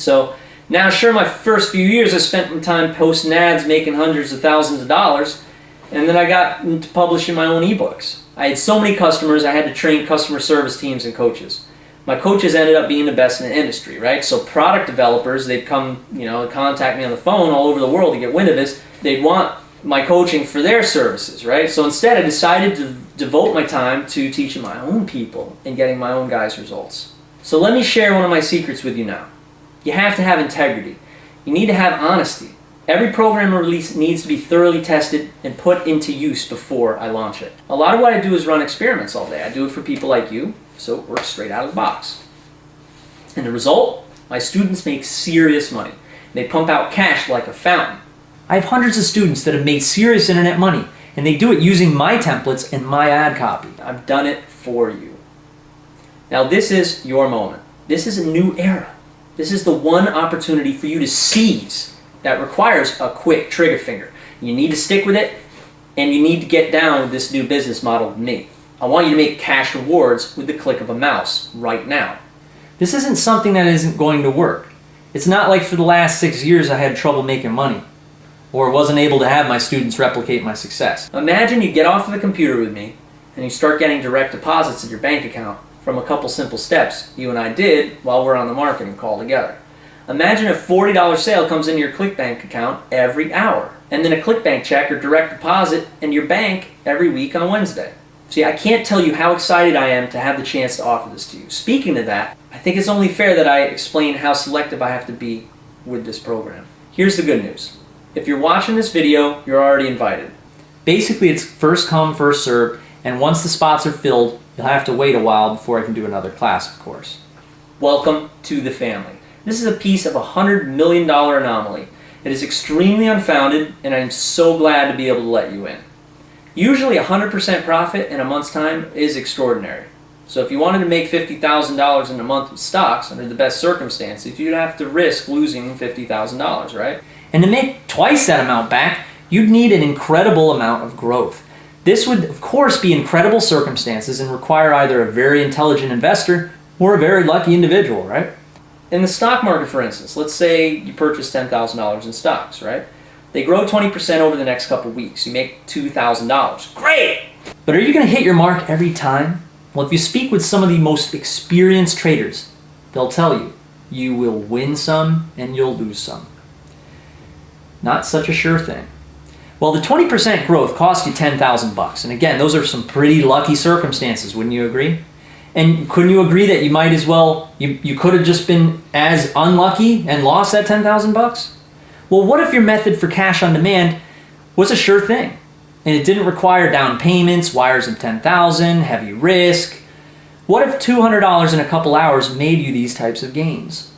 So now, sure, my first few years I spent my time posting ads, making hundreds of thousands of dollars, and then I got into publishing my own ebooks. I had so many customers, I had to train customer service teams and coaches. My coaches ended up being the best in the industry, right? So product developers, they'd come, contact me on the phone all over the world to get wind of this. They'd want my coaching for their services, right? So instead, I decided to devote my time to teaching my own people and getting my own guys' results. So let me share one of my secrets with you now. You have to have integrity. You need to have honesty. Every program release needs to be thoroughly tested and put into use before I launch it. A lot of what I do is run experiments all day. I do it for people like you, so it works straight out of the box. And the result? My students make serious money. They pump out cash like a fountain. I have hundreds of students that have made serious internet money, and they do it using my templates and my ad copy. I've done it for you. Now this is your moment. This is a new era. This is the one opportunity for you to seize that requires a quick trigger finger. You need to stick with it, and you need to get down with this new business model with me. I want you to make cash rewards with the click of a mouse right now. This isn't something that isn't going to work. It's not like for the last 6 years I had trouble making money, or wasn't able to have my students replicate my success. Imagine you get off of the computer with me, and you start getting direct deposits in your bank account from a couple simple steps you and I did while we're on the marketing call together. Imagine a $40 sale comes into your Clickbank account every hour, and then a Clickbank check or direct deposit in your bank every week on Wednesday. See, I can't tell you how excited I am to have the chance to offer this to you. Speaking of that, I think it's only fair that I explain how selective I have to be with this program. Here's the good news. If you're watching this video, you're already invited. Basically, it's first come, first served, and once the spots are filled, you'll have to wait a while before I can do another class, of course. Welcome to the family. This is a piece of a $100 million anomaly. It is extremely unfounded, and I'm so glad to be able to let you in. Usually 100% profit in a month's time is extraordinary. So if you wanted to make $50,000 in a month with stocks under the best circumstances, you'd have to risk losing $50,000, right? And to make twice that amount back, you'd need an incredible amount of growth. This would, of course, be incredible circumstances and require either a very intelligent investor or a very lucky individual, right? In the stock market, for instance, let's say you purchase $10,000 in stocks, right? They grow 20% over the next couple weeks. You make $2,000. Great! But are you going to hit your mark every time? Well, if you speak with some of the most experienced traders, they'll tell you, you will win some and you'll lose some. Not such a sure thing. Well, the 20% growth cost you $10,000. And again, those are some pretty lucky circumstances, wouldn't you agree? And couldn't you agree that you might as well, you could have just been as unlucky and lost that $10,000? Well, what if your method for cash on demand was a sure thing, and it didn't require down payments, wires of $10,000, heavy risk? What if $200 in a couple hours made you these types of gains?